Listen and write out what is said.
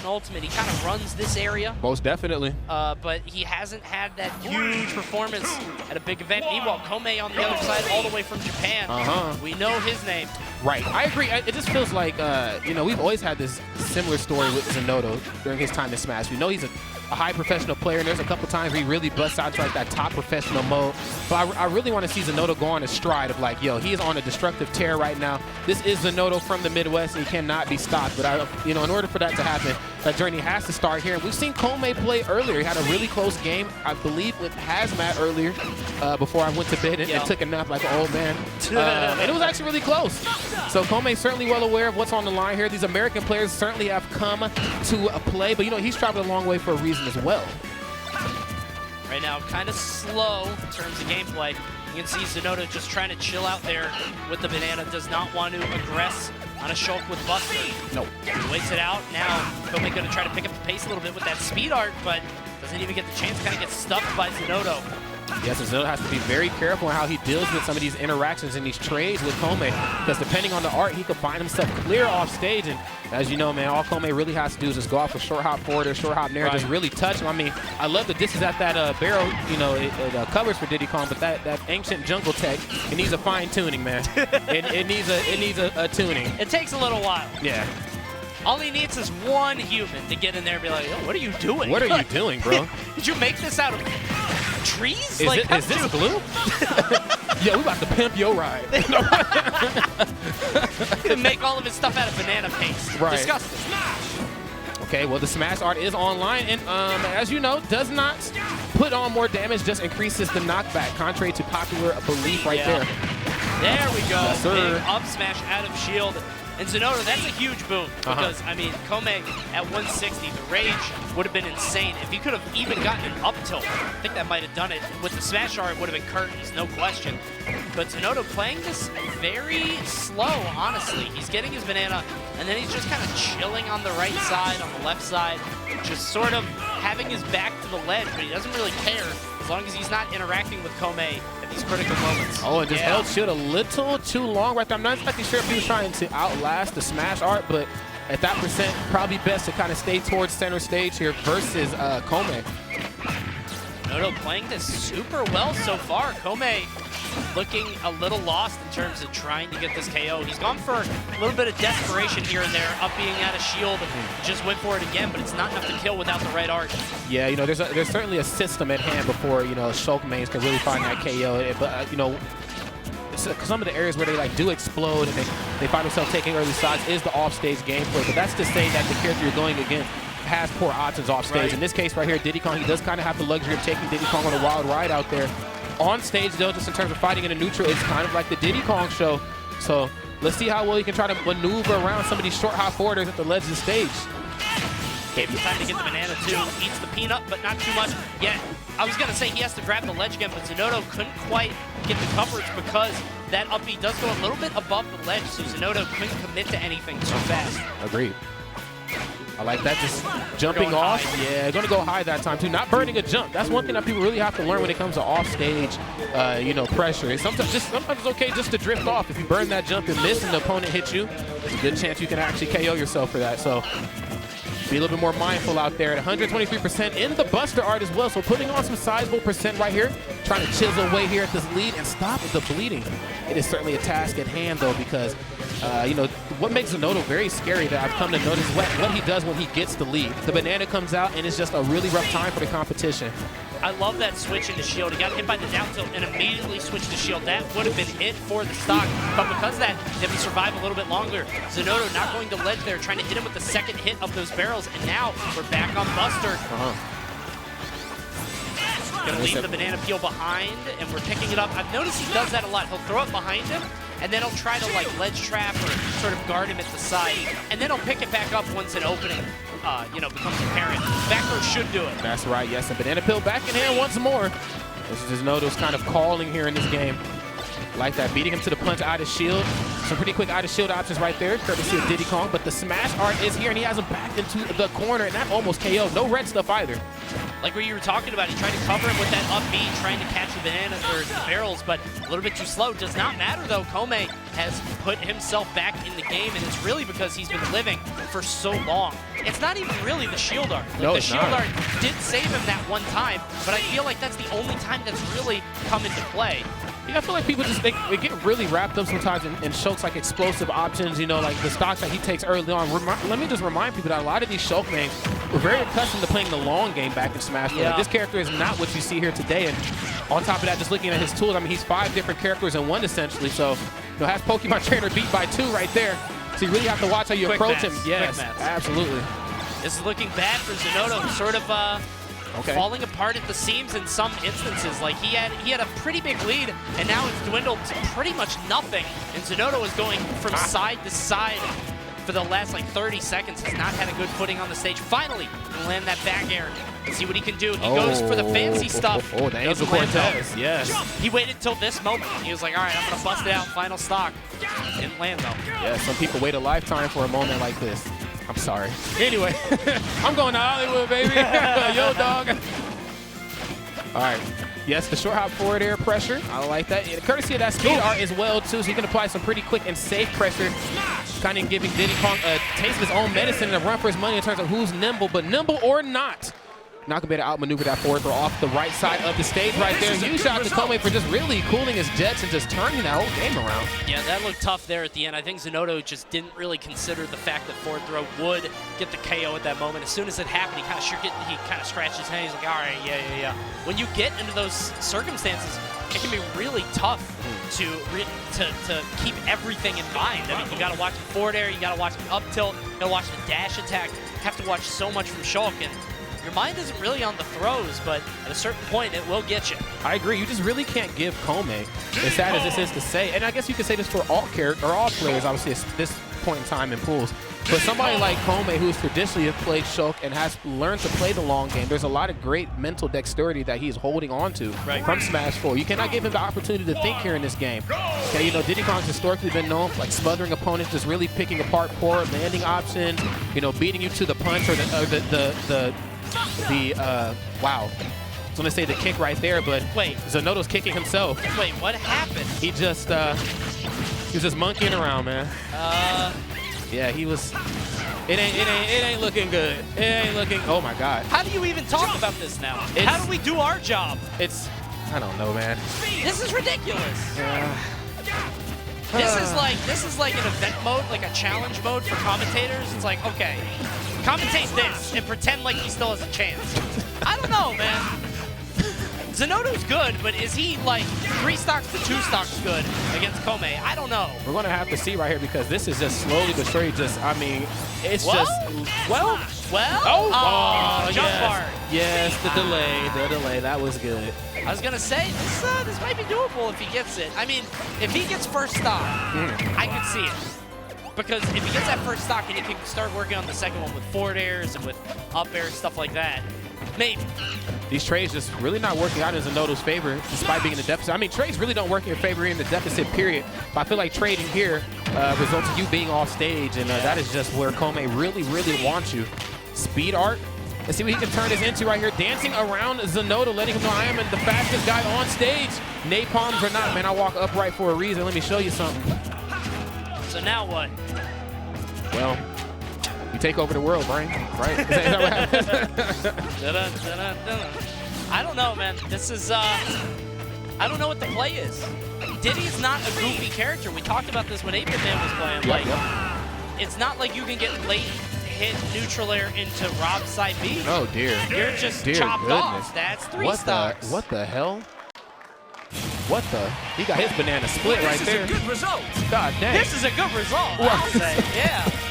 an ultimate. He kind of runs this area. Most definitely. But he hasn't had that huge performance at a big event. Meanwhile, Kome on the other side, all the way from Japan. We know his name. Right. I agree. It just feels like, you know, we've always had this similar story with Zinoto during his time in Smash. We know he's a high professional player, and there's a couple times where he really busts out to like that top professional mode. But I really want to see Zinoto go on a stride of like, yo, he is on a destructive tear right now. This is Zinoto from the Midwest, and he cannot be stopped. But you know, in order for that to happen, that journey has to start here. And we've seen Kome play earlier. He had a really close game, I believe, with Hazmat earlier before I went to bed and took a nap like an old man. And it was actually really close. So Kome certainly well aware of what's on the line here. These American players certainly have come to play, but you know, he's traveled a long way for a reason as well. Right now, kind of slow in terms of gameplay. You can see Zinoto just trying to chill out there with the banana. Does not want to aggress on a Shulk with Buster. No. He waits it out. Now, Kome going to try to pick up the pace a little bit with that speed art, but doesn't even get the chance. Kind of gets stuffed by Zinoto. Yes, and Zinoto has to be very careful on how he deals with some of these interactions and these trades with Kome, because depending on the art, he could find himself clear off stage. And as you know, man, all Kome really has to do is just go off with short hop forward or short hop nair, just really touch him. I mean, I love that this is at that barrel, you know, it covers for Diddy Kong, but that ancient jungle tech, it needs a fine tuning, man. it needs a tuning. It takes a little while. Yeah. All he needs is one human to get in there and be like, oh, what are you doing? What are you doing, bro? Did you make this out of trees? Is this glue? Yeah, we about to pimp your ride. Make all of his stuff out of banana paste. Right. Disgusting. Okay, well, the Smash art is online, and as you know, does not put on more damage, just increases the knockback, contrary to popular belief right there. There we go. Yes, sir. Big up smash out of shield. And Zinoto, that's a huge boon because, I mean, Kome at 160, the rage would have been insane. If he could have even gotten an up tilt, I think that might have done it. With the smash art, it would have been curtains, no question. But Zinoto playing this very slow, honestly. He's getting his banana, and then he's just kind of chilling on the right side, on the left side, just sort of having his back to the ledge, but he doesn't really care as long as he's not interacting with Kome at these critical moments. Oh, and just held shield a little too long right there. I'm not exactly sure if he was trying to outlast the smash art, but at that percent, probably best to kind of stay towards center stage here versus Kome. Zinoto playing this super well so far. Kome looking a little lost in terms of trying to get this KO. He's gone for a little bit of desperation here and there, up being out of shield, just went for it again, but it's not enough to kill without the right art. Yeah, you know, there's certainly a system at hand before, you know, Shulk mains can really find that KO. But, you know, some of the areas where they like do explode and they find themselves taking early shots is the off-stage gameplay. But that's to say that the character you're going against has poor options off stage. In this case right here, Diddy Kong, he does kind of have the luxury of taking Diddy Kong on a wild ride out there. On stage, though, just in terms of fighting in a neutral, it's kind of like the Diddy Kong show. So let's see how well he can try to maneuver around some of these short hop forwarders at the ledge of the stage. Gave him time to get the banana, too. Eats the peanut, but not too much. Yeah, I was going to say he has to grab the ledge again, but Zinoto couldn't quite get the coverage because that up B does go a little bit above the ledge, so Zinoto couldn't commit to anything too fast. Agreed. I like that, just jumping off. High. Yeah, going to go high that time, too. Not burning a jump. That's one thing that people really have to learn when it comes to off-stage, you know, pressure. Sometimes it's okay just to drift off. If you burn that jump and miss and the opponent hits you, there's a good chance you can actually KO yourself for that. So be a little bit more mindful out there. At 123% in the Buster art as well, so putting on some sizable percent right here, trying to chisel away here at this lead and stop the bleeding. It is certainly a task at hand, though, because you know, what makes Zinoto very scary that I've come to notice what he does when he gets the lead. The banana comes out, and it's just a really rough time for the competition. I love that switch into shield. He got hit by the down tilt and immediately switched to shield. That would have been it for the stock. But because of that, if he survived a little bit longer, Zinoto not going to ledge there, trying to hit him with the second hit of those barrels. And now we're back on Buster. Gonna leave the banana peel behind, and we're picking it up. I've noticed he does that a lot. He'll throw it behind him, and then he'll try to like ledge trap or sort of guard him at the side, and then he'll pick it back up once an opening, you know, becomes apparent. Back throw should do it. That's right. Yes, and banana peel back in hand once more. This is Zinoto's kind of calling here in this game. Like that, beating him to the punch out of shield. Some pretty quick out of shield options right there, courtesy of Diddy Kong. But the smash art is here, and he has him back into the corner, and that almost KO'd. No red stuff either. Like what you were talking about, he tried to cover him with that up B, trying to catch the banana or the barrels, but a little bit too slow. Does not matter though. Kome has put himself back in the game, and it's really because he's been living for so long. It's not even really the shield art. Like, no, the it's shield not. art did save him that one time, but I feel like that's the only time that's really come into play. Yeah, I feel like people just they get really wrapped up sometimes in Shulk's like explosive options, you know, like the stocks that he takes early on. Let me just remind people that a lot of these Shulk names were very accustomed to playing the long game back in Smash. Yeah. Like, this character is not what you see here today, and on top of that, just looking at his tools, I mean, he's 5 different characters in one essentially. So, you know, has Pokemon Trainer beat by 2 right there. So you really have to watch how you Quick approach maths. him. Yes, Quick maths. absolutely. This is looking bad for Zinoto, sort of falling apart at the seams in some instances. Like he had a pretty big lead, and now it's dwindled to pretty much nothing. And Zinoto is going from side to side for the last like 30 seconds. Has not had a good footing on the stage. Finally, he'll land that back air. Let's see what he can do. He goes for the fancy stuff. Oh, the Angel Cortez. Yes. He waited till this moment. He was like, all right, I'm gonna bust it out. Final stock. Didn't land though. Yeah, some people wait a lifetime for a moment like this. I'm sorry. Anyway, I'm going to Hollywood, baby. Yo, dog. All right. Yes, the short hop forward air pressure. I like that. And courtesy of that speed art as well, too, so he can apply some pretty quick and safe pressure, kind of giving Diddy Kong a taste of his own medicine and a run for his money in terms of who's nimble, but nimble or not. Not gonna be able to outmaneuver that forward throw off the right side of the stage right there. Huge shout out to Kome for just really cooling his jets and just turning that whole game around. Yeah, that looked tough there at the end. I think Zinoto just didn't really consider the fact that forward throw would get the KO at that moment. As soon as it happened, he kind of scratched his head. He's like, all right, yeah. When you get into those circumstances, it can be really tough to keep everything in mind. I mean, you got to watch the forward air, you got to watch the up tilt, you got to watch the dash attack. You have to watch so much from Shulk, and your mind isn't really on the throws, but at a certain point, it will get you. I agree. You just really can't give Kome, as sad as this is to say, and I guess you could say this for all players, obviously, at this point in time in pools. But somebody like Kome, who's traditionally played Shulk and has learned to play the long game, there's a lot of great mental dexterity that he's holding on to from Smash 4. You cannot give him the opportunity to think here in this game. Okay, you know, Diddy Kong's historically been known for like smothering opponents, just really picking apart poor landing options, you know, beating you to the punch or wow. I was gonna say the kick right there, but wait, Zinoto's kicking himself. Wait, what happened? He was just monkeying around, man. Yeah, he was. It ain't looking good. It ain't looking. Oh my God. How do you even talk about this now? How do we do our job? I don't know, man. This is ridiculous. This is like an event mode, like a challenge mode for commentators. It's like, okay, commentate this and pretend like he still has a chance. I don't know, man. Zinoto's good, but is he like 3 stocks to 2 stocks good against Kome? I don't know. We're gonna have to see right here because this is just slowly but surely I mean, it's jump yes. part. Yes, the delay, that was good. I was gonna say this might be doable if he gets it. I mean, if he gets first stock, I could see it. Because if he gets that first stock and he can start working on the second one with forward airs and with up airs, stuff like that, maybe. These trades just really not working out in Zinoto's favor, despite being in the deficit. I mean, trades really don't work in your favor in the deficit, period. But I feel like trading here results in you being off stage, and that is just where Kome really, really wants you. Speed art. Let's see what he can turn this into right here. Dancing around Zinoto, letting him know I am the fastest guy on stage. Napalms or not, man, I walk upright for a reason. Let me show you something. So now what? Well, you take over the world, Brian. Right? Is that what happens? I don't know, man. This is, I don't know what the play is. Diddy is not a goofy character. We talked about this when 8-Bit Man was playing. It's not like you can get late hit neutral air into Rob's side B. Oh, dear. You're just chopped off. That's 3 stocks. What the hell? What the? He got his banana split right there. This is a good result. God dang. This is a good result, I'll say. Yeah.